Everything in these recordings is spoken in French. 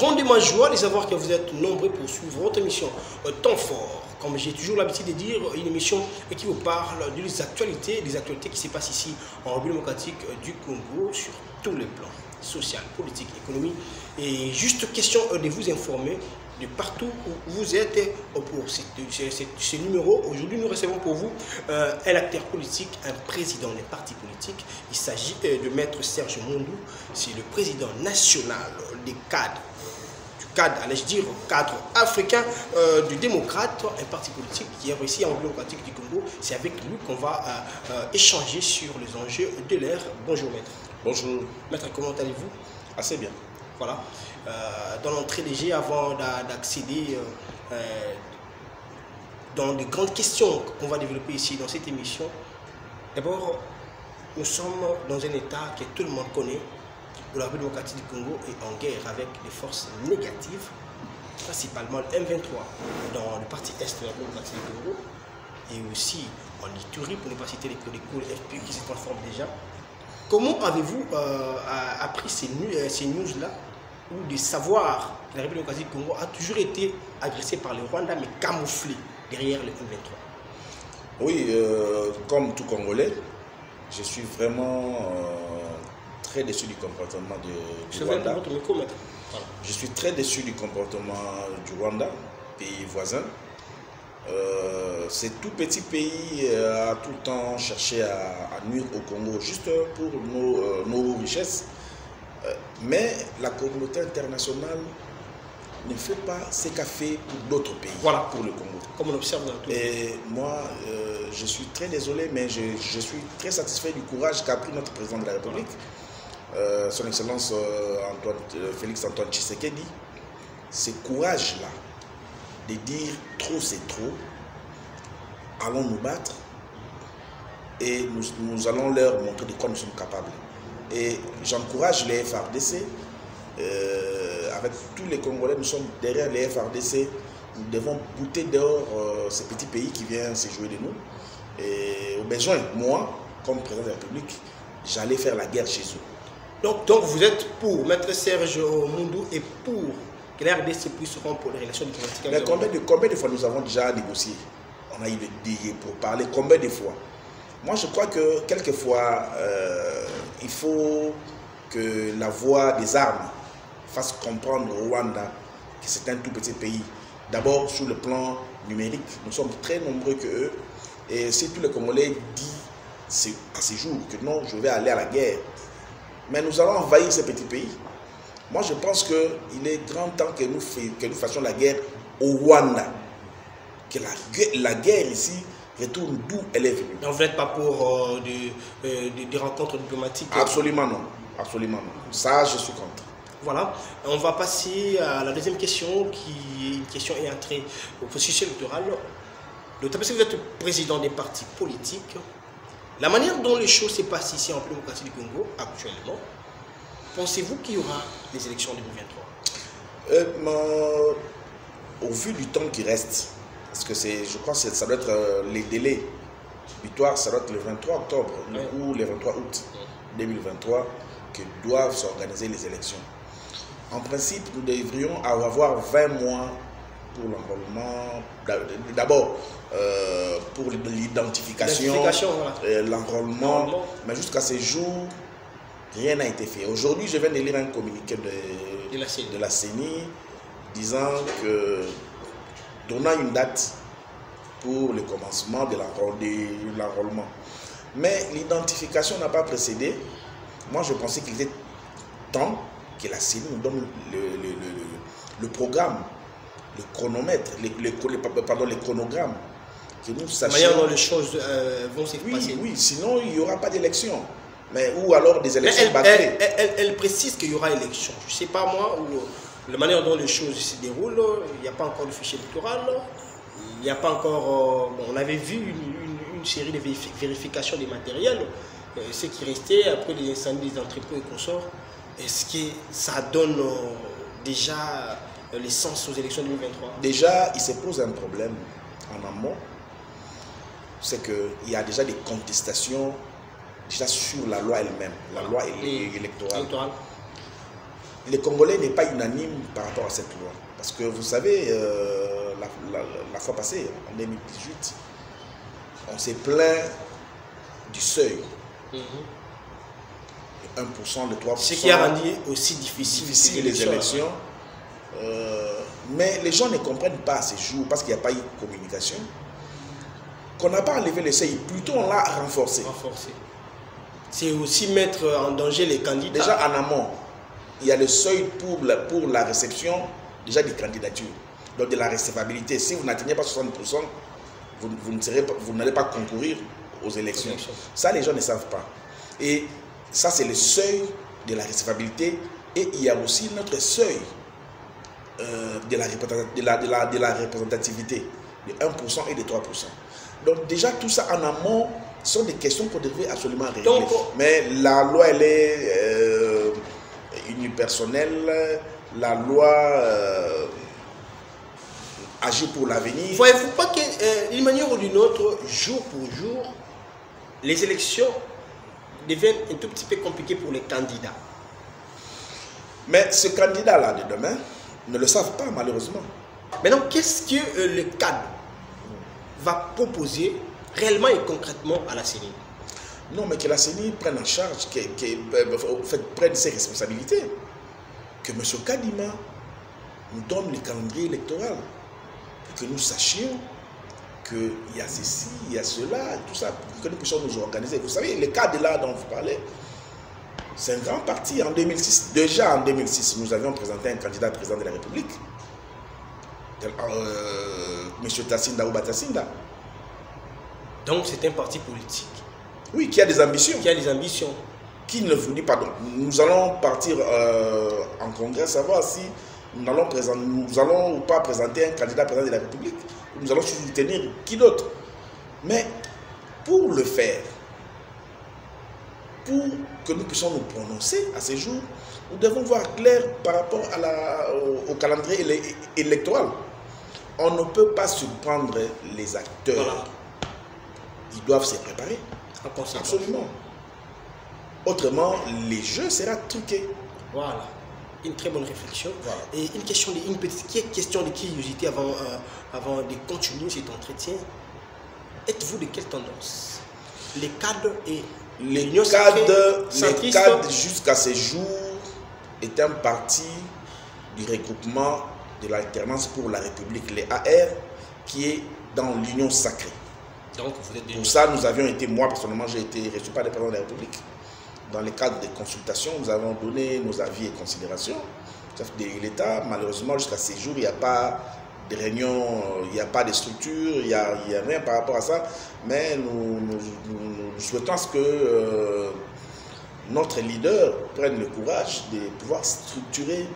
grandement joie de savoir que vous êtes nombreux pour suivre votre émission Temps fort. Comme j'ai toujours l'habitude de dire, une émission qui vous parle des actualités qui se passent ici en République démocratique du Congo sur tous les plans, social, politique, économie. Et juste question de vous informer de partout où vous êtes pour ce numéro. Aujourd'hui, nous recevons pour vous un acteur politique, un président des partis politiques. Il s'agit de Maître Serge Mondou. C'est le président national des cadres, allais-je dire, cadre africain du démocrate, un parti politique qui est ici en République démocratique du Congo. C'est avec lui qu'on va échanger sur les enjeux de l'ère. Bonjour Maître. Bonjour. Maître, comment allez-vous? Assez bien. Voilà. Dans l'entrée léger, avant d'accéder dans les grandes questions qu'on va développer ici dans cette émission, d'abord, nous sommes dans un état que tout le monde connaît, où la République démocratique du Congo est en guerre avec des forces négatives, principalement le M23 dans le parti est de la République démocratique du Congo, et aussi en Ituri, pour ne pas citer les FPU qui se transforment déjà. Comment avez-vous appris ces news-là, ou de savoir que la République démocratique du Congo a toujours été agressée par le Rwanda, mais camouflée derrière le M23? Oui, comme tout Congolais, je suis vraiment très déçu du comportement du Rwanda. Je suis très déçu du comportement du Rwanda, pays voisin. C'est tout petit pays a tout le temps cherché à nuire au Congo juste pour nos richesses. Mais la communauté internationale ne fait pas ce qu'a fait pour d'autres pays, voilà, pour le Congo. Comme on observe dans tout. Et moi, je suis très désolé, mais je suis très satisfait du courage qu'a pris notre président de la République, son Excellence Félix Antoine Tshisekedi. Ce courage-là, de dire trop c'est trop, allons nous battre et nous allons leur montrer de quoi nous sommes capables. Et j'encourage les FARDC, avec tous les Congolais, nous sommes derrière les FARDC, nous devons bouter dehors ces petits pays qui viennent se jouer de nous. Et au besoin, moi, comme président de la République, j'allais faire la guerre chez eux. Donc vous êtes pour Maître Serge Mondou et pour que la RDC puisse rompre les relations diplomatiques? Mais combien de fois nous avons déjà négocié? On a eu le DIE pour parler, combien de fois? Moi, je crois que quelquefois, il faut que la voix des armes fasse comprendre au Rwanda que c'est un tout petit pays. D'abord, sur le plan numérique, nous sommes très nombreux que eux. Et si tous les Congolais disent à ces jours que non, je vais aller à la guerre, mais nous allons envahir ces petits pays. Moi, je pense qu'il est grand temps que nous fassions la guerre au Rwanda. Que la guerre ici retourne d'où elle est venue. Donc vous n'êtes pas pour des rencontres diplomatiques? Absolument non. Absolument non. Ça, je suis contre. Voilà. On va passer à la deuxième question, qui est une question ayant trait au processus électoral. Parce que vous êtes président des partis politiques, la manière dont les choses se passent ici en République démocratique du Congo, actuellement, pensez-vous qu'il y aura des élections en 2023? Au vu du temps qui reste, parce que je crois que ça doit être les délais victoire, ça doit être le 23 octobre ou le 23 août 2023 que doivent s'organiser les élections. En principe, nous devrions avoir 20 mois pour l'enrôlement, d'abord pour l'identification, voilà, l'enrôlement, mais jusqu'à ce jour, rien n'a été fait. Aujourd'hui, je viens de lire un communiqué de la CENI disant que donnant une date pour le commencement de l'enrôlement. Mais l'identification n'a pas précédé. Moi, je pensais qu'il était temps que la CENI nous donne le programme, le chronomètre, les chronogrammes, que nous sachions. La manière dont les choses vont se passer. Oui, sinon il n'y aura pas d'élection. Ou alors des élections bâclées. Elle précise qu'il y aura élection. Je ne sais pas moi, la manière dont les choses se déroulent, il n'y a pas encore de fichier électoral, il n'y a pas encore... on avait vu une série de vérifications des matériels, ce qui restait après les incendies des entrepôts et consorts. Est-ce que ça donne déjà l'essence aux élections 2023? Déjà, il se pose un problème en amont, c'est qu'il y a déjà des contestations déjà sur la loi elle-même, la loi électorale. les Congolais n'est pas unanime par rapport à cette loi. Parce que vous savez, la fois passée, en 2018, on s'est plaint du seuil. Le 1%, le 3%. Ce qui a rendu aussi difficile les élections. Mais les gens ne comprennent pas à ces jours, parce qu'il n'y a pas eu de communication, qu'on n'a pas enlevé le seuil, plutôt on l'a renforcé. C'est aussi mettre en danger les candidats. Déjà en amont, il y a le seuil pour la réception déjà des candidatures, donc de la recevabilité. Si vous n'atteignez pas 60%, vous n'allez pas concourir aux élections. Ça, les gens ne savent pas. Et ça, c'est le seuil de la recevabilité. Et il y a aussi notre seuil de la représentativité, de 1% et de 3%. Donc déjà, tout ça en amont sont des questions qu'on devrait absolument régler. Donc, mais la loi, elle est unipersonnelle. La loi agit pour l'avenir. Voyez-vous pas d'une manière ou d'une autre, jour pour jour, les élections deviennent un tout petit peu compliquées pour les candidats? Mais ce candidat-là de demain ne le savent pas, malheureusement. Maintenant, qu'est-ce que le cadre va proposer réellement et concrètement à la CENI? Non, mais que la CENI prenne en charge, prenne ses responsabilités. Que M. Kadima nous donne le calendrier électoral pour que nous sachions qu'il y a ceci, il y a cela, tout ça, pour que nous puissions nous organiser. Vous savez, le cadre là dont vous parlez, c'est un grand parti. En 2006, déjà en 2006, nous avions présenté un candidat président de la République, M. Tassinda Ouba Tassinda. Donc c'est un parti politique. Oui, qui a des ambitions. Qui a des ambitions. Qui ne vous dit pas donc. Nous allons partir en congrès, savoir si nous allons ou pas présenter un candidat président de la République. Nous allons soutenir qui d'autre. Mais pour le faire, pour que nous puissions nous prononcer à ces jours, nous devons voir clair par rapport au calendrier électoral. On ne peut pas surprendre les acteurs. Voilà. Ils doivent se préparer. Absolument. Autrement, les jeux seront truqués. Voilà. Une très bonne réflexion. Voilà. Et une petite question de curiosité avant de continuer cet entretien. Êtes-vous de quelle tendance? Les cadres et les cadres jusqu'à ces jours est un parti du regroupement de l'alternance pour la République, les AR, qui est dans l'union sacrée. Donc, vous êtes pour ça, nous avions été, moi personnellement, j'ai été reçu par le président de la République. Dans le cadre des consultations, nous avons donné nos avis et considérations. Chef de l'État, malheureusement, jusqu'à ces jours, il n'y a pas de réunion, il n'y a pas de structure, il n'y a rien par rapport à ça. Mais nous souhaitons que notre leader prenne le courage de pouvoir structurer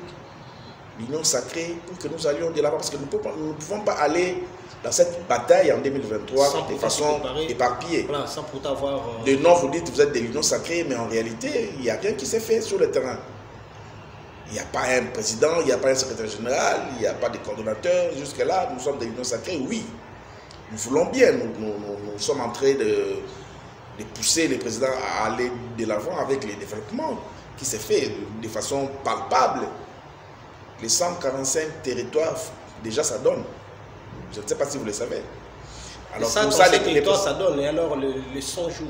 l'union sacrée pour que nous allions de l'avant. Parce que nous ne pouvons pas aller dans cette bataille en 2023 de façon éparpillée. Voilà, sans pourtant avoir... De nom, vous dites que vous êtes de l'union sacrée, mais en réalité, il n'y a rien qui s'est fait sur le terrain. Il n'y a pas un président, il n'y a pas un secrétaire général, il n'y a pas de coordonnateur. Jusque-là, nous sommes de l'union sacrée, oui. Nous voulons bien, nous sommes en train de pousser les présidents à aller de l'avant avec les développements qui s'est fait de façon palpable. Les 145 territoires, déjà ça donne. Je ne sais pas si vous le savez. Alors, pour ça, les territoires, ça donne. Et alors, les 100 jours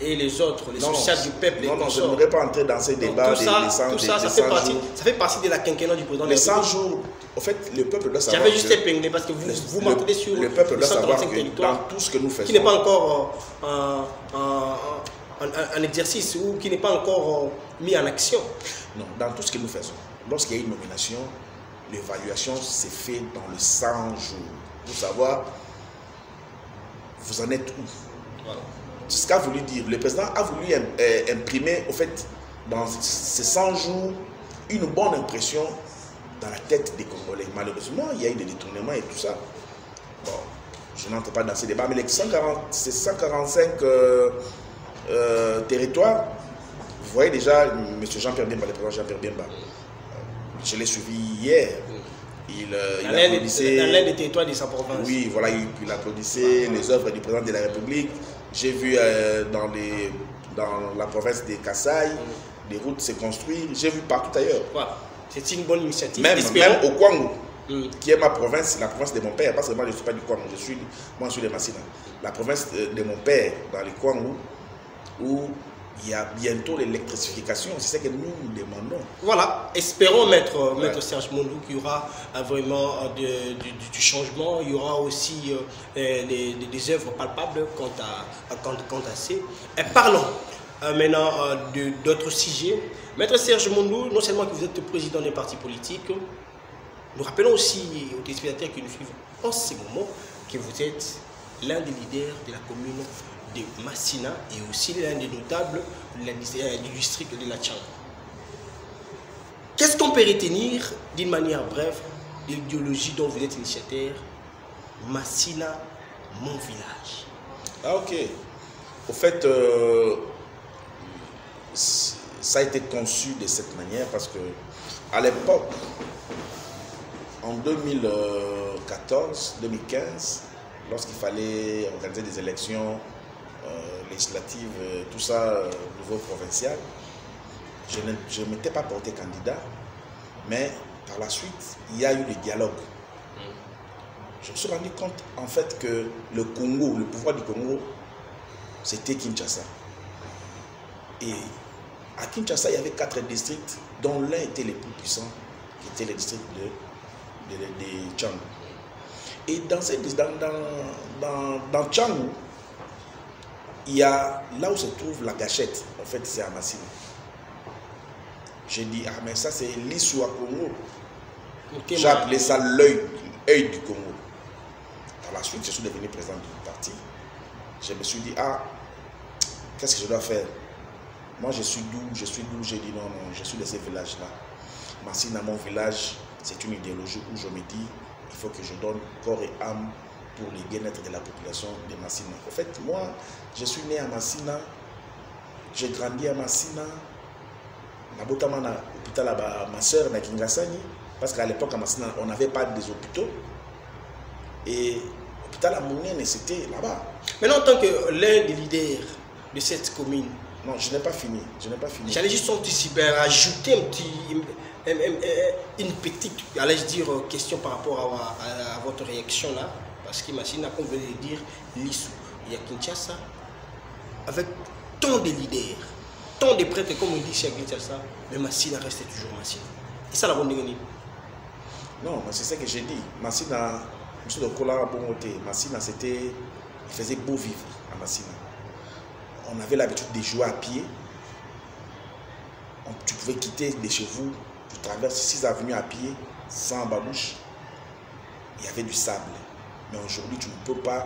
et les autres, les sociales du peuple... Non, je ne voudrais pas entrer dans ces débats. Ça fait partie de la quinquennat du président. Les 100 jours, en fait, le peuple doit savoir... J'avais juste épinglé parce que vous m'entendez sur le peuple doit savoir que dans tout ce que nous faisons... Qui n'est pas encore en exercice ou qui n'est pas encore mis en action. Non, dans tout ce que nous faisons. Lorsqu'il y a une nomination, l'évaluation s'est faite dans les 100 jours. Pour savoir, vous en êtes où. Voilà. C'est ce qu'a voulu dire. Le président a voulu imprimer, au fait, dans ces 100 jours, une bonne impression dans la tête des Congolais. Malheureusement, il y a eu des détournements et tout ça. Bon, je n'entre pas dans ces débats, mais les 145 territoires, vous voyez déjà M. Jean-Pierre Bemba, le président Jean-Pierre Bemba. Je l'ai suivi hier. Il applaudissait... Dans l'un des territoires de sa province. Oui, voilà, il applaudissait les œuvres du président de la République. J'ai vu dans la province de Kasaï des routes se construire. J'ai vu partout ailleurs. Voilà. C'est une bonne initiative. Même au Kwangu, qui est ma province, la province de mon père, parce que moi je ne suis pas du Kwangu, moi je suis de Massina. La province de mon père, dans les Kwangu, où il y a bientôt l'électrification, c'est ce que nous demandons. Voilà, espérons, maître Serge Mondou, qu'il y aura vraiment du changement, il y aura aussi des œuvres palpables quant à ça. Et parlons maintenant d'autres sujets. Maître Serge Mondou, non seulement que vous êtes président des partis politiques, nous rappelons aussi aux téléspectateurs qui nous suivent en ce moment que vous êtes l'un des leaders de la commune de Massina et aussi l'un des notables du district de la Tchang. Qu'est-ce qu'on peut retenir d'une manière brève de l'idéologie dont vous êtes initiateur? Massina, mon village. Ah ok. Au fait, ça a été conçu de cette manière parce que à l'époque, en 2014-2015, lorsqu'il fallait organiser des élections législatives, tout ça au niveau provincial, je ne m'étais pas porté candidat, mais par la suite, il y a eu le dialogue. Je me suis rendu compte en fait que le Congo, le pouvoir du Congo, c'était Kinshasa. Et à Kinshasa, il y avait 4 districts, dont l'un était le plus puissant, qui était le district de Tchang. Et dans Tchang, il y a là où se trouve la gâchette, en fait c'est à Massina. J'ai dit, ah mais ça c'est l'Issou à Congo. J'ai appelé ça l'œil du Congo. Par la suite, je suis devenu président du parti. Je me suis dit, ah, qu'est-ce que je dois faire? Moi je suis d'où? J'ai dit non, je suis de ce village-là. Massina, mon village, c'est une idéologie où je me dis, il faut que je donne corps et âme pour le bien-être de la population de Massina. En fait, moi, je suis né à Massina, j'ai grandi à Massina, ma soeur na Kingasani, parce qu'à l'époque à Massina, on n'avait pas des hôpitaux. Et l'hôpital à Mounene, c'était là-bas. Maintenant, en tant que l'un des leaders de cette commune, non, je n'ai pas fini. J'allais juste ajouter une petite, allais-je dire, question par rapport à votre réaction là. Parce que Massina, comme vous venez de dire, l'Issou, il y a Kinshasa, avec tant de leaders, tant de prêtres, comme on dit ici à Kinshasa, mais Massina reste toujours Massina. Et ça, la bonne dégaine. Non, c'est ce que j'ai dit. Massina, M. de Kola, Massina, il faisait beau vivre à Massina. On avait l'habitude de jouer à pied. Tu pouvais quitter de chez vous, tu traverses 6 avenues à pied, sans babouche. Il y avait du sable. Mais aujourd'hui, tu ne peux pas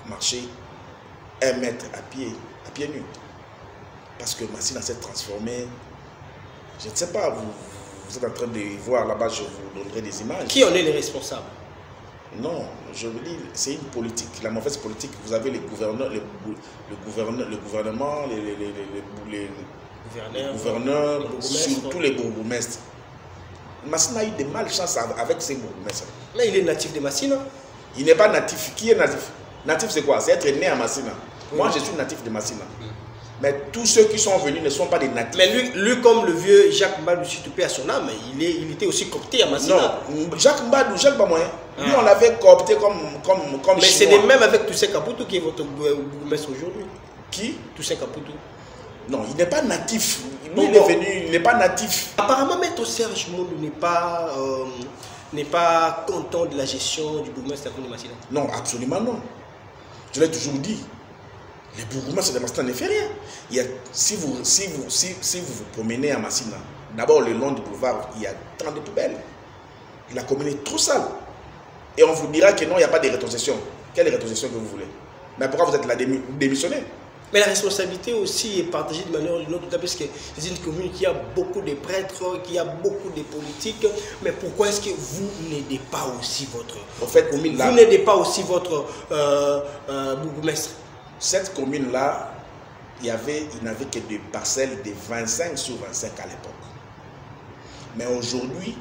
marcher 1 mètre à pied nu. Parce que Massina s'est transformée. Je ne sais pas, vous êtes en train de voir là-bas, je vous donnerai des images. Qui en est les responsables? Non, je veux dire, c'est une politique, la mauvaise politique. Vous avez les gouverneurs, le gouvernement, les gouverneurs, surtout les bourgmestres. Massina a eu des malchances avec ces bourgmestres. Mais il est natif de Massina. Il n'est pas natif. Qui est natif? Natif, c'est quoi? C'est être né à Massina. Oui. Moi, je suis natif de Massina. Mais tous ceux qui sont venus ne sont pas des natifs. Mais lui comme le vieux Jacques Mbadou, si tu peux à son âme, il était aussi coopté à Massina. Non, Jacques Mbadou, lui, on l'avait coopté comme mais c'est de même avec Toussaint Kaputu qui est votre bourgmestre aujourd'hui. Qui? Toussaint Kaputu. Non, il n'est pas natif. Lui, il est venu, il n'est pas natif. Apparemment, Maître Serge Mondou n'est pas content de la gestion du bourgmestre de Massina. Non, absolument non. Je l'ai toujours dit. Les bourgmestres de Massina ne font rien. Si vous vous promenez à Massina, d'abord le long du boulevard, il y a tant de poubelles. La commune est trop sale. Et on vous dira que non, il n'y a pas de rétrocession. Quelle rétrocession que vous voulez? Mais pourquoi vous êtes là démissionné? Mais la responsabilité aussi est partagée de manière ou d'une autre, parce que c'est une commune qui a beaucoup de prêtres, qui a beaucoup de politiques. Mais pourquoi est-ce que vous n'aidez pas aussi votre commune? Vous n'aidez pas aussi votre bourgmestre? Cette commune-là, il n'avait que des parcelles de 25 sur 25 à l'époque. Mais aujourd'hui,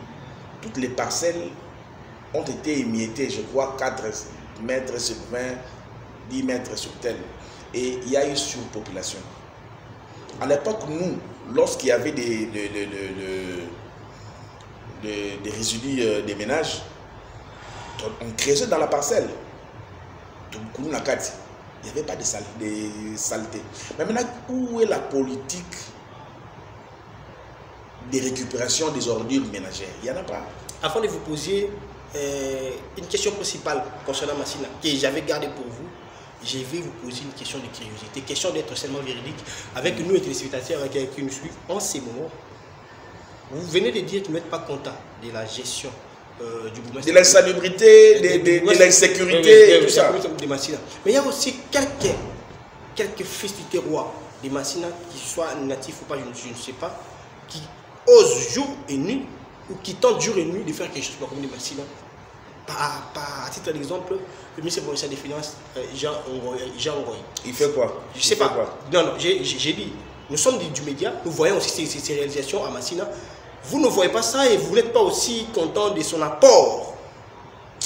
toutes les parcelles ont été émiettées, je crois, 4 mètres sur 20, 10 mètres sur tel. Et il y a eu surpopulation. À l'époque, nous, lorsqu'il y avait des résidus des ménages, on creusait dans la parcelle. Il n'y avait pas de saleté. Mais maintenant, où est la politique de récupération des ordures ménagères? Il n'y en a pas. Avant de vous poser une question principale concernant Massina, que j'avais gardée pour vous, je vais vous poser une question de curiosité, question d'être seulement véridique, avec nous, les téléspectateurs qui nous suivent en ces moments. Vous venez de dire que vous n'êtes pas content de la gestion du bourgmestre. De l'insalubrité, de l'insécurité, tout ça. De Massina. Mais il y a aussi quelques fils du terroir de Massina, qui soient natifs ou pas, je ne sais pas, qui osent jour et nuit, ou qui tentent jour et nuit de faire quelque chose pour la commune de Massina. À titre d'exemple, le ministre provincial des Finances, Jean Ngoy. Il fait quoi? Je ne sais pas. Non, j'ai dit, nous sommes du média, nous voyons aussi ces réalisations à Massina. Vous ne voyez pas ça et vous n'êtes pas aussi content de son apport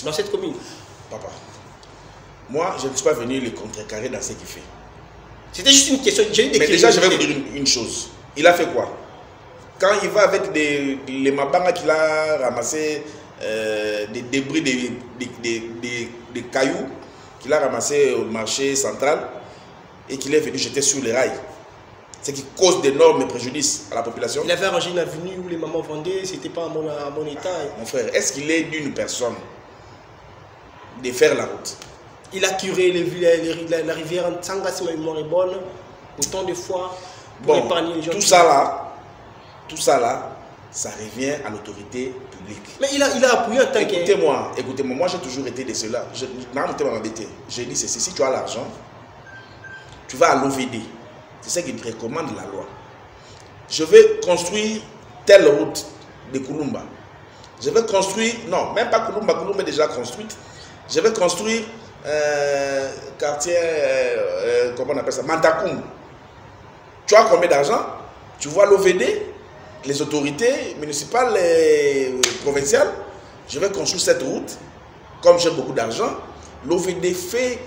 dans cette commune. Papa, moi, je ne suis pas venu le contrecarrer dans ce qu'il fait. C'était juste une question. Mais déjà, je vais vous dire une chose. Il a fait quoi? Quand il va avec les mabanga qu'il a ramassé, des débris, des cailloux qu'il a ramassé au marché central et qu'il est venu jeter sur les rails, ce qui cause d'énormes préjudices à la population. Il avait arrangé une avenue où les mamans vendaient, c'était pas en bon état. Mon frère, est-ce qu'il est d'une personne de faire la route? Il a curé la rivière Tsanga, si ma mémoire est bonne, autant de fois pour épargner les gens. Tout ça là, ça revient à l'autorité publique. Mais il a appuyé en tant que... Écoutez-moi, moi j'ai toujours été de cela. J'ai dit ceci, si tu as l'argent, tu vas à l'OVD. C'est ce qui te recommande la loi. Je vais construire telle route de Kulumba. Je vais construire, non, même pas Kulumba, Kulumba est déjà construite. Je vais construire quartier, comment on appelle ça, Mantakoum. Tu as combien d'argent? Tu vois l'OVD, les autorités municipales et provinciales. Je vais construire cette route. Comme j'ai beaucoup d'argent, l'OVD fait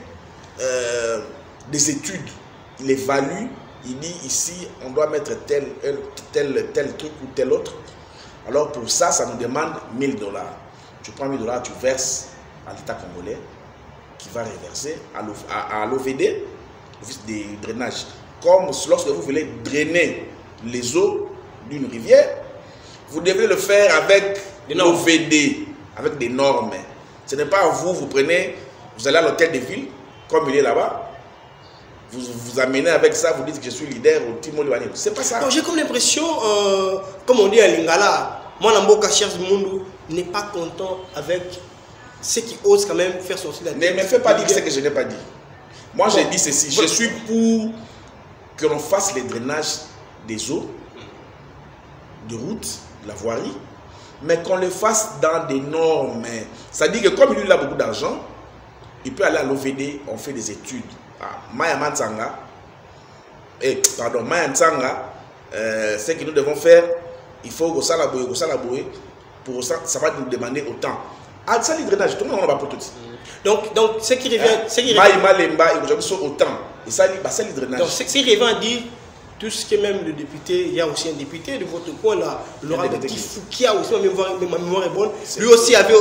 des études. Il évalue. Il dit ici, on doit mettre tel truc ou tel autre. Alors pour ça, ça nous demande 1000 $. Tu prends 1000 $, tu verses à l'État congolais qui va reverser à l'OVD, l'office de drainage. Comme lorsque vous voulez drainer les eaux d'une rivière, vous devez le faire avec l'OVD, avec des normes. Ce n'est pas vous prenez, vous allez à l'hôtel de ville, comme il est là-bas. Vous amenez avec ça, vous dites que je suis leader au Timo Libanais. C'est pas ça. J'ai comme l'impression, comme on dit à Lingala, moi, Namboka Cherche Mundo n'est pas content avec ceux qui osent quand même faire sortir la tête. Ne me fais pas dire ce que je n'ai pas dit. Moi, j'ai dit ceci. Je suis pour que l'on fasse les drainages des eaux, de routes, de la voirie, mais qu'on le fasse dans des normes. C'est-à-dire que comme il a beaucoup d'argent, il peut aller à l'OVD, on fait des études. Maya Ntsanga, ce que nous devons faire, il faut que ça pour ça, ça va nous demander autant. Ah, ça, les drainages, tout le monde va pour tout. Donc, ce qui revient. Autant. Et ça, les drainages. Donc, ce qui revient à dire, tout ce que même le député, il y a aussi un député de votre coin là, Laurent qui a aussi, ma mémoire est bonne, lui aussi avait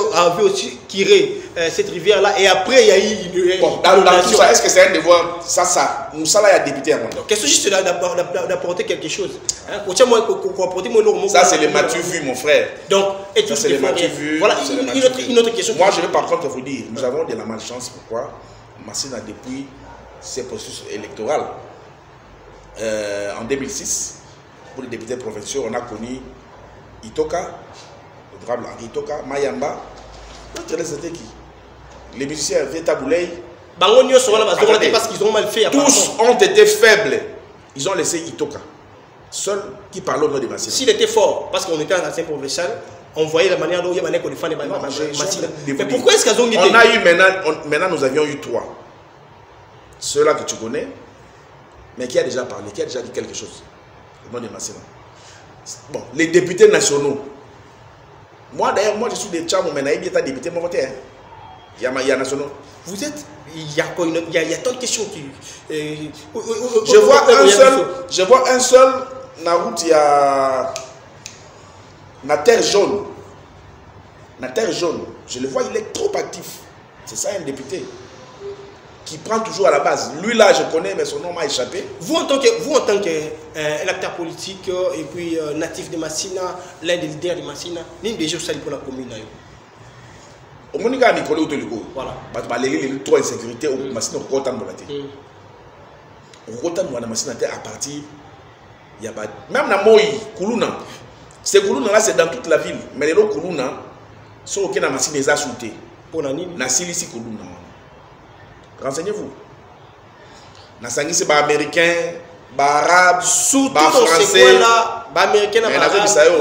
aussi tiré cette rivière là, et après il y a eu une. Bon, dans tout ça, est-ce que c'est un devoir? Ça là, il y a député à moi. Question juste d'apporter quelque chose. Ça, c'est le Mathieu vu, mon frère. Donc, et tout ça, c'est le Mathieu vu. Voilà, une autre question. Moi, je vais par contre vous dire, nous avons de la malchance. Pourquoi? Massina, depuis ses processus électoraux, en 2006, pour les députés provinciaux, on a connu Itoka, l'honorable Henri Itoka, Mayamba. C'était qui? Les musiciens Veta Boulay. Parce qu'ils ont mal fait. Tous ont été faibles. Ils ont laissé Itoka. Seul qui parlait au nom de Massina. S'il était fort, parce qu'on était en ancien provincial, on voyait la manière dont il y avait qu'on défendait Massina. Mais pourquoi est-ce qu'ils ont été? On a eu maintenant nous avions eu 3. Ceux-là que tu connais, mais qui a déjà parlé, qui a déjà dit quelque chose au nom de Massina. Bon, les députés nationaux. Moi d'ailleurs, je suis des Tchamo, mais il y a des députés voté. Il y a nationaux. Vous êtes. Il y a tant de questions qui. Je vois un seul la route, il y a la terre jaune. La terre jaune, je le vois, il est trop actif. C'est ça un député qui prend toujours à la base. Lui là, je connais, mais son nom m'a échappé. Vous en tant qu'un acteur politique et puis natif de Massina, l'un des leaders de Massina, l'une des choses pour la commune. Au moins, il y a un collègue au téléco. Voilà. Parce que les trois insécurités au Massina, on compte dans la tête. On compte dans la Massina à partir. Il y a même dans Moï, Koulouna. Ces Koulouna là, c'est dans toute la ville. Mais les autres Koulouna sont au Kenya Massina, ils ont sauté. Pour la nuit. Na Silisi Koulouna. Renseignez-vous. Na Sangisi, les Américains, les Arabes, les Français. Les Américains, les Arabes.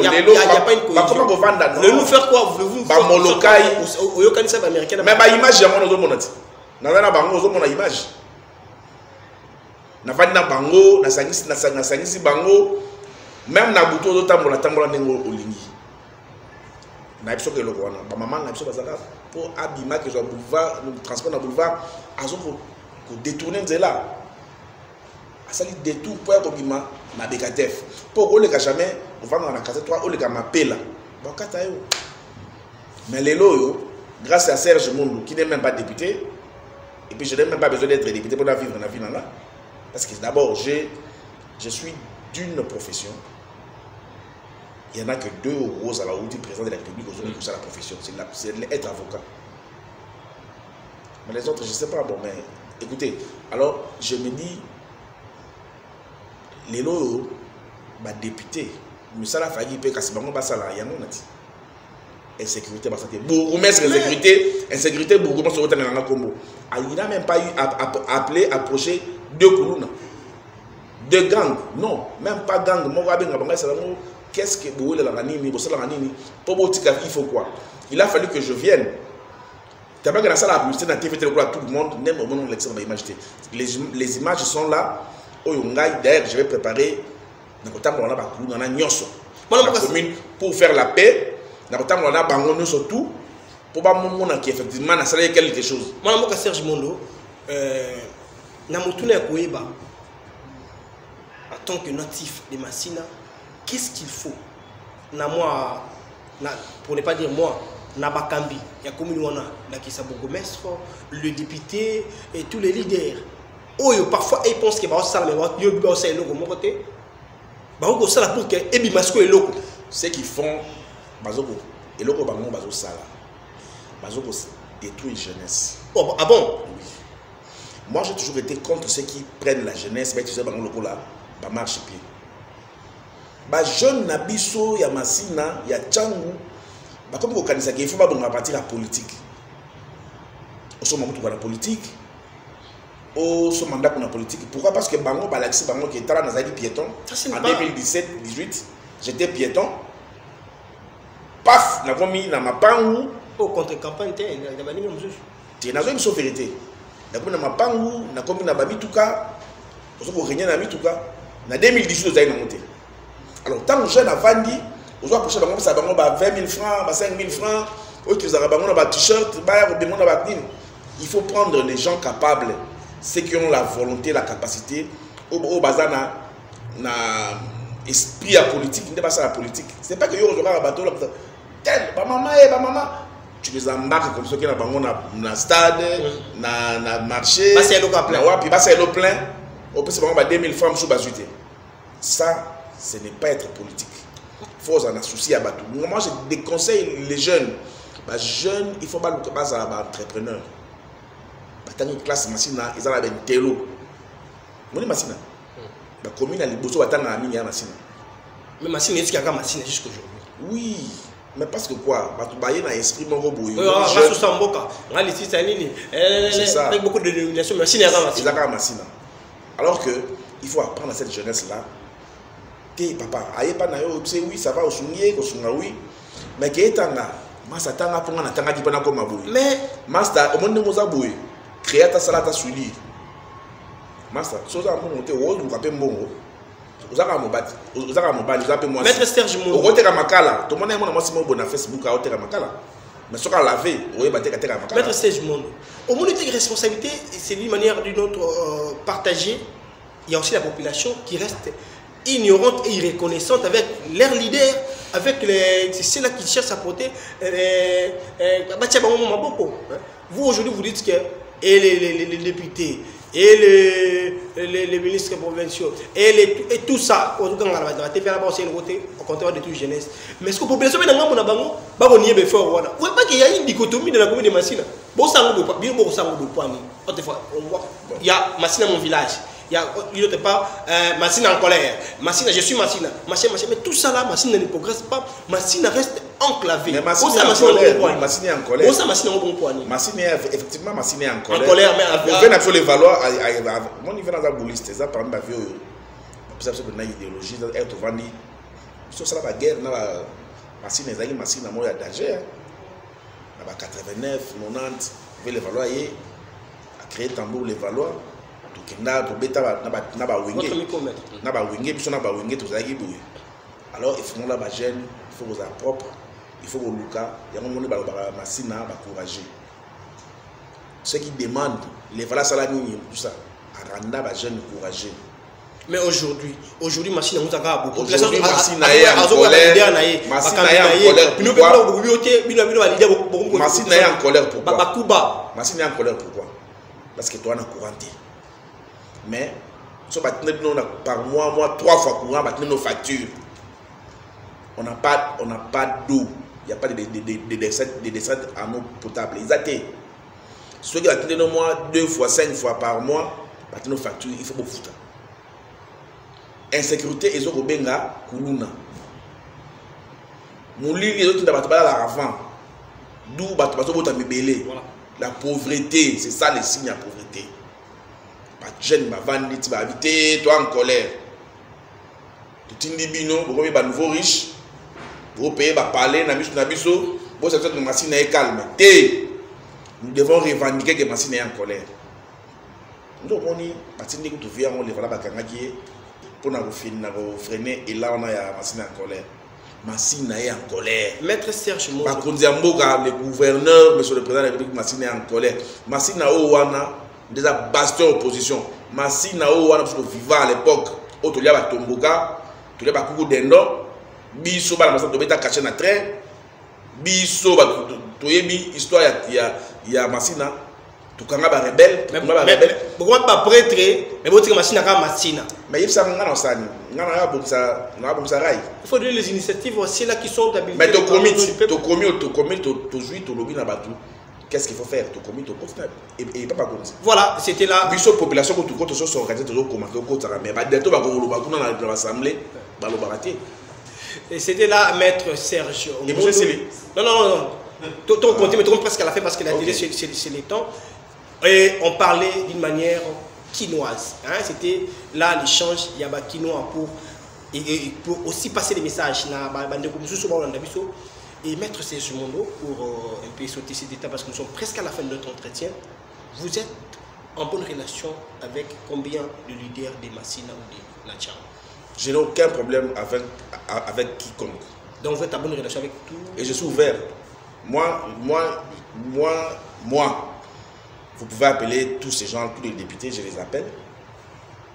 Il n'y a pas une cohésion. Le nous faire quoi? Vous faire Molokai. Les Américains. Mais la image, il y a une image. Na vandi na bango, na sangisi bango, même na buto do tambola nengo olingi. Na biso ke loko wana, ba maman na biso bazaka pour abima que soit boulevard, le transport na boulevard, azo ko détourner nzela. Asali détour pour ko bima na bekatef. Pour ko le ka jamais, on va na kate 3 o le ka mapela. Ba kata yo. Mais les loyo, grâce à Serge Moundou qui n'est même pas député, et puis je n'ai même pas besoin d'être député pour vivre dans la ville là. Parce que d'abord, je suis d'une profession. Il n'y en a que 2 roses à la route du président de la République aujourd'hui pour ça la profession. C'est être avocat. Mais les autres, je ne sais pas. Bon, mais écoutez, alors je me dis, les lots, députés, mais ça l'a failli, parce que c'est pas ça là, il y a un insécurité, insécurité, beaucoup sur le combo. Il n'a même pas eu appelé, approché 2 Koulouna. 2 gangs. Non, même pas gang. Qu'est-ce que vous voulez il faut quoi? Il a fallu que je vienne. Tu as vu que dans la publicité, dans la TV, tout le monde, les images sont là. D'ailleurs, je vais préparer la commune pour faire la paix. Surtout pour pas qui effectivement n'a salé quelque chose. Moi, je Serge Mondo, en tant que natif de Massina, qu'est-ce qu'il faut? Pour ne pas dire moi, Nabakambi, il y a commune le député et tous les leaders. Parfois ils pensent que ça ceux qui font et le Bango Bazo Sala. Bazo détruit la jeunesse. Oh, ah bon? Oui. Moi j'ai toujours été contre ceux qui prennent la jeunesse, mais tu sais, Bango Loko là, ba marche pied. Ba jeune Nabiso, ya Massina, ya Tchangou, ba comme au Kanisa, il faut pas partir à la politique. Au son moment où la politique, au son mandat pour la politique. Pourquoi? Parce que Bango, Balaxi, Bango qui était là dans piéton, en 2017-18, j'étais piéton. Paf, nous avons mis dans ma pangu. Oh, contre-campagne, tu es dans une vérité. Nous avons mis dans ma pangu, nous avons mis dans ma mituka. Nous avons régné dans ma mituka. En 2018, nous avons monté. Alors, tant que jeune a vendu, nous avons approché 20 000 francs, 5 000 francs. Nous avons un t-shirt, il faut prendre les gens capables, ceux qui ont la volonté, la capacité. Au bazar, na esprit à politique, n'est pas ça la politique. C'est pas que yo regarde un bateau là, maman, tu les embarques comme ça qui dans le stade, dans le marché, c'est l'eau plein. Puis c'est l'eau plein. Au plus c'est 2000 francs sous basuité. Ça, ce n'est pas être politique. Il faut en associer à bateau. Moi, je déconseille les jeunes. Jeunes, il faut pas le base à entrepreneur. Dans une classe Massina, ils ont un télo. Mon Massina. La commune a les beaux à Massina. Mais Massina est-ce qu'il y a Massina jusqu'aujourd'hui? Oui. Mais parce que quoi? Tu as un esprit mon robot. C'est ça. Avec beaucoup de dénominations, Massina est à Massina. Alors que il faut apprendre à cette jeunesse-là. Papa, aïe pas naïo, oui, ça va au soumier, au soumaoui. Mais qui est en là? Masatanga pour un atanga qui peut comme aboué. Mais Master, au monde de Mozaboué, créer ta salade à soulier. Master, chose à monter au haut, vous appelez Mbongo. Vous avez un bat, vous appelez moi. Maître Serge Moundou. Au Rotera Makala, tout le monde est mon amour bon à Facebook à Rotera Makala. Mais ce qu'on a lavé, vous avez battu à Makala. Maître Serge Moundou. Au monde de responsabilité, c'est d'une manière ou d'une autre partagée. Il y a aussi la population qui reste ignorantes et irreconnaissantes avec leurs leaders, avec c'est ceux-là qui cherchent à porter. Vous aujourd'hui vous dites que et les députés et les ministres provinciaux et tout ça, au contraire de toute jeunesse. Mais ce que la population est dans le monde, vous voyez pas qu'il y a une dichotomie dans la commune de Massina. Il y a Massina mon village. Il n'y a pas Massina en colère. Massina, je suis Massina. Mais tout ça là, Massina ne progresse pas. Massina reste enclavé. Mais Massina est en colère. Massina est en colère. Effectivement, Massina est en colère. En colère, mais on fait absolument les valeurs. Mon niveau dans la bouliste, ça par exemple, il y a une idéologie, être vendu. Sur ça, la guerre, Massina est Massina, moi, il y a danger. 89, 90, les valeurs, a créé tambour les valeurs. Alors il faut la jeune, il faut que propre, il faut que Lucas, il y a un moment où Massina va courager. Ceux qui demandent les valeurs salami, tout ça, à rendre la jeune courager. Mais aujourd'hui, Massina nous a beaucoup. Aujourd'hui, Massina est en colère. Massina est en colère. Massina est en colère pourquoi? Massina est en colère pourquoi? Parce que toi, on a couranté. Mais, si on a par mois, 3 fois courant, on a nos factures. On n'a pas d'eau. Il n'y a pas de descente en eau potable. Ils attendent. Ceux qui attendent nos mois 2 fois, 5 fois par mois, nos factures, il faut beaucoup foutre. Insécurité, ils ont benga kuluna. Mouli, les autres n'ont pas l'argent. D'où la pauvreté, c'est ça le signe de la pauvreté. Jeune m'a vendu, tu vas habiter, toi en colère. Tu t'es dit, non, vous avez un nouveau riche, vous payez, vous parlez, vous savez que Massina est calme. Nous devons revendiquer que Massina est en colère. Donc, on est parti de tout vient, on les voilà pour nous freiner, et là, on a Massina en colère. Massina est en colère. Maître Serge Mozo. Le gouverneur, monsieur le président de la République, Massina est en colère. Massina Ouana, déjà bastion opposition. Massina Ouana, parce que vivant à l'époque, Otolia Tomboka, Tolia Bakoukou Dendo, Biso, Balamassa, Tobeta caché na train, Biso, Toyebi, histoire, il y a Massina. Tukanga ba rebelle, pourquoi pas prêtre, mais votre machine à Massina. Mais il faut donner les initiatives aussi là qui sont d'habitude. Mais qu'est-ce qu'il faut faire? Et pas comme ça. Voilà, c'était là. Biso population que tout sont organisés toujours comment mais bientôt va dans l'assemblée, et c'était là Maître Serge. Non. Ton compte mais presque à la fin parce que la télé c'est les temps. Et on parlait d'une manière quinoise. Hein? C'était là l'échange, il y a quinoa pour aussi passer les messages. Et mettre ces mots pour un peu sauter cet état parce que nous sommes presque à la fin de notre entretien. Vous êtes en bonne relation avec combien de leaders des Massina ou de la Tcham? Je n'ai aucun problème avec quiconque. Donc vous êtes en bonne relation avec tout? Et je suis ouvert. Moi, vous pouvez appeler tous ces gens, tous les députés, je les appelle.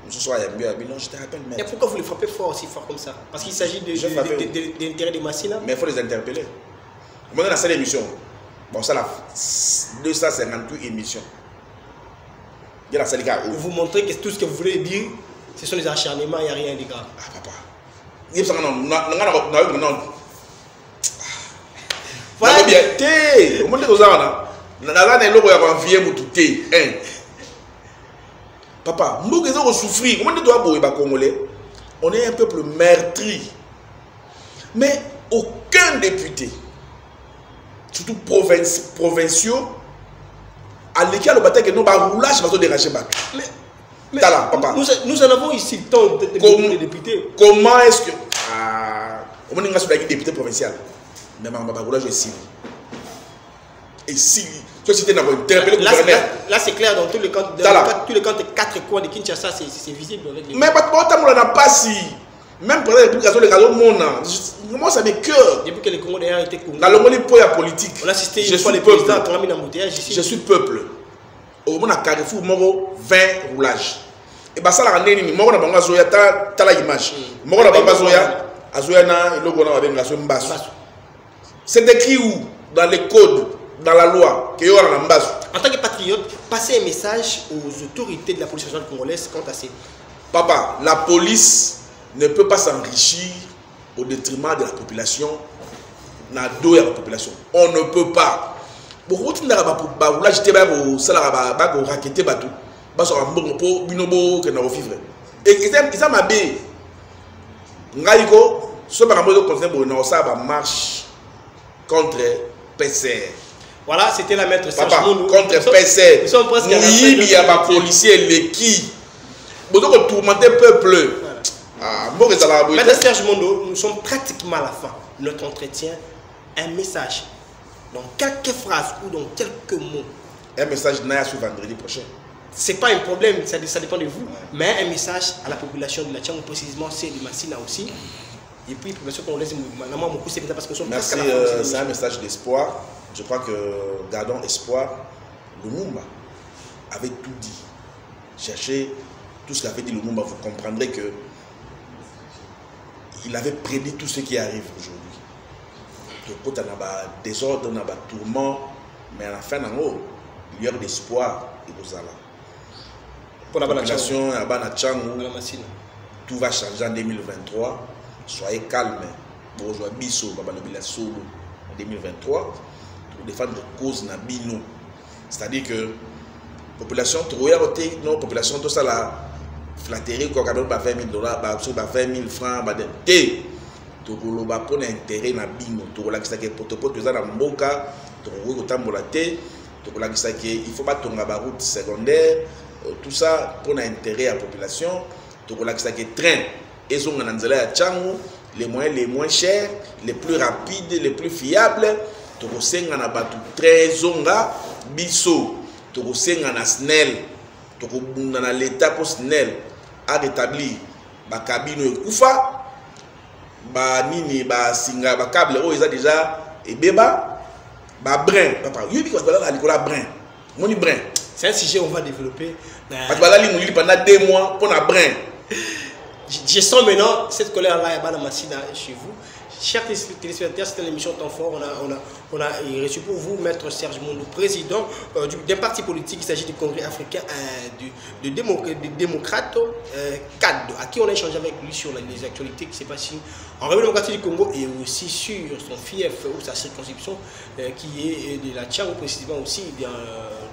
Ce soir, il y a mieux à Bilan, je te rappelle. Et pourquoi vous les frappez fort, aussi fort comme ça? Parce qu'il s'agit d'intérêt des Massina. Mais il faut les interpeller. Moi, dans la seule émission, bon, ça, 258 émissions. Il y a la seule cas où. Vous montrez que tout ce que vous voulez dire, ce sont les acharnements, il n'y a rien de grave. Ah, papa. Il y a non. Voilà bien. Au monde de Zana. Papa, nous qui avons souffert, on est un peuple meurtri. Mais aucun député, surtout provinciaux, à l'école de bataille que nous avons roulage, nous avons dérangé. Mais papa. Nous en avons ici tant de députés. Comment est-ce que. On est un député provincial. Mais ma roulage est ici. Et si là c'est clair dans tous les camps de 4 coins de Kinshasa, c'est visible avec les. Mais on n'a pas si. Même pendant les publications, les gars, moi ça m'est cœur. Depuis que les Congo d'ailleurs étaient Congo. Dans le monde politique. On a assisté une fois les présidents quand même dans ici. Je suis peuple. Au moment à Carrefour, 20 roulages. et bah ça la rendre ni moko na bango azoya ta la image moko na bango azoya na eloko na babenga so mbasu. C'est écrit où dans les codes, dans la loi que yo na mbasu. En tant que patriote, passez un message aux autorités de la police nationale congolaise quant à ces. Papa, la police ne peut pas s'enrichir au détriment de la population. Na do ya la population. On ne peut pas. Beaucoup de gens là j'étais au salaire ba ko raqueter bateau. Ba so mbongo po binobo que na vivre. Et ça m'a bé. Ngaiko, ce ba mo conseil na ça ba marche contre PCR. Voilà, c'était la maître Serge Moundou. Contre PCR. Nous sommes presque à la fin. Il y a pas policier les qui. Vous devez tourmenter le peuple. Maître Serge Moundou, nous sommes pratiquement à la fin. Notre entretien, un message. Dans quelques phrases ou dans quelques mots. Un message n'a sur vendredi prochain. C'est pas un problème, ça dépend de vous. Mais un message à la population de la Tchang, précisément c'est de Massina aussi. Et puis, pour ceux qu'on laisse beaucoup, c'est parce que nous sommes merci, c'est un message d'espoir. Je crois que gardons espoir. Lumumba avait tout dit. Cherchez tout ce qu'avait dit Lumumba, vous comprendrez que il avait prédit tout ce qui arrive aujourd'hui. Quand on a des désordre, on a des tourments, mais à la fin, il y a d'espoir et vous allez. Pour la population, tout va changer en 2023. Soyez calme. Bonjour, biso, en 2023, pour défendre les causes nabino. C'est-à-dire que la population, non, population, tout ça là, flatterie, quand on a $20 000, $20 000 francs, tu as un intérêt na bino, tu as un protocole, tu as un mboka, tu as un il faut pas tomber la route secondaire, tout ça pour un intérêt à la population, tu as un train. Et on a les moyens les moins chers, les plus rapides, les plus fiables. Tu as un train zonga, biso, tu as un SNEL, tu as l'État pour SNEL à rétablir la cabine et koufa. Ba nini ba singa ba câble oh ils a déjà et béba ba brin papa yobi ko bala la brin moni brin c'est un sujet on va développer parce que bala li muli pendant 2 mois pour na brin je sens maintenant cette colère là et bala Massina chez vous. Chers téléspectateurs, c'était l'émission Temps Fort. On a reçu pour vous Maître Serge Moundou, président d'un parti politique. Il s'agit du Congrès africain de démocrates CAD, à qui on a échangé avec lui sur les actualités qui s'est passées en République démocratique du Congo et aussi sur son fief ou sa circonscription qui est de la Tchang, précisément aussi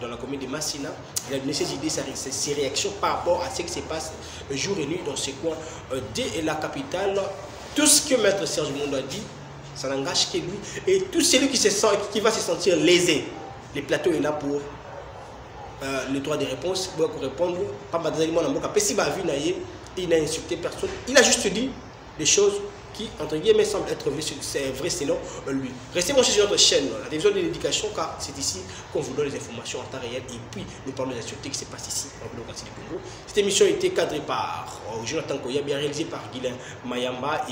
dans la commune de Massina. Il a donné ses idées, ses réactions par rapport à ce qui se passe jour et nuit dans ce coin de la capitale. Tout ce que Maître Serge Moundou a dit, ça n'engage que lui. Et tout celui qui va se sentir lésé, le plateau est là pour le droit de réponse, pour répondre. Il n'a insulté personne. Il a juste dit des choses qui, entre guillemets, semblent être vraies selon lui. Restez branchés sur notre chaîne, la télévision de l'éducation, car c'est ici qu'on vous donne les informations en temps réel. Et puis, nous parlons des actualités qui se passent ici, en République démocratique du Congo. Cette émission a été cadrée par Jonathan Koya, bien réalisée par Guilain Mayamba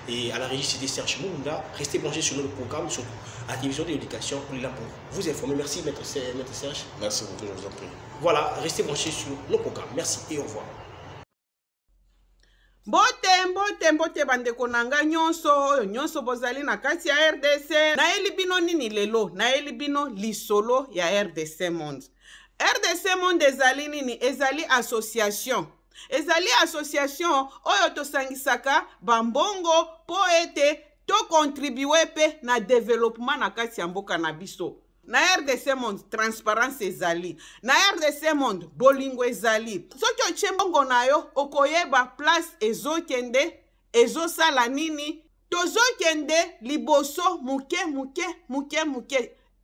et à la régie c'était Serge Mounda. Restez branchés sur notre programme, sur la télévision de l'éducation. On est là pour vous informer. Merci, Maître Serge. Merci beaucoup, je vous en prie. Voilà, restez branchés sur nos programmes. Merci et au revoir. Mbote bandeko nanga nyonso bozali na kati ya RDC na elibino nini lelo na elibino lisolo ya RDC Monde. RDC Monde ezali nini ezali association oyo tosangisaka bambongo po ete to contribuer pe na développement na kati ya mboka na biso. Na RDC Monde transparence ezali, na RDC Monde bolingo ezali. Soki otie mbongo na yo okoyeba place ezokende ezosala nini, tozokende liboso muke.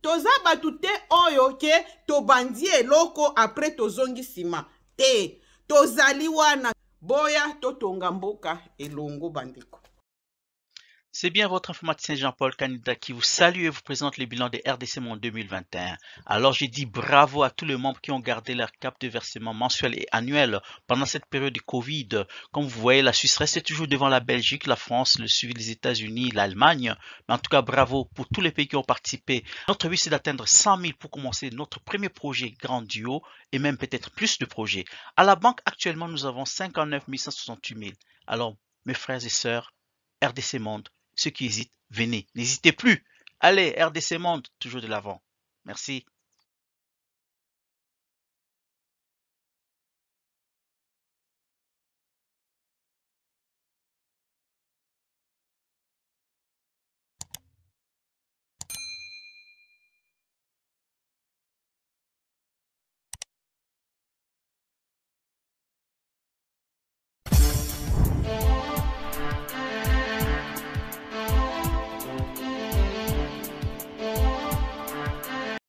Toza batu te oyo ke tobandi eloko après tozongi sima te. Tozali wana boya totonga mboka elongo bandeko. C'est bien votre informaticien Jean-Paul Canida qui vous salue et vous présente le bilan des RDC Monde 2021. Alors j'ai dit bravo à tous les membres qui ont gardé leur cap de versement mensuel et annuel pendant cette période de Covid. Comme vous voyez, la Suisse reste toujours devant la Belgique, la France, le suivi des États-Unis, l'Allemagne. Mais en tout cas, bravo pour tous les pays qui ont participé. Notre but, c'est d'atteindre 100 000 pour commencer notre premier projet grandiose et même peut-être plus de projets. À la banque, actuellement, nous avons 59 168 000. Alors, mes frères et sœurs, RDC Monde, ceux qui hésitent, venez, n'hésitez plus. Allez, RDC Monde, toujours de l'avant. Merci.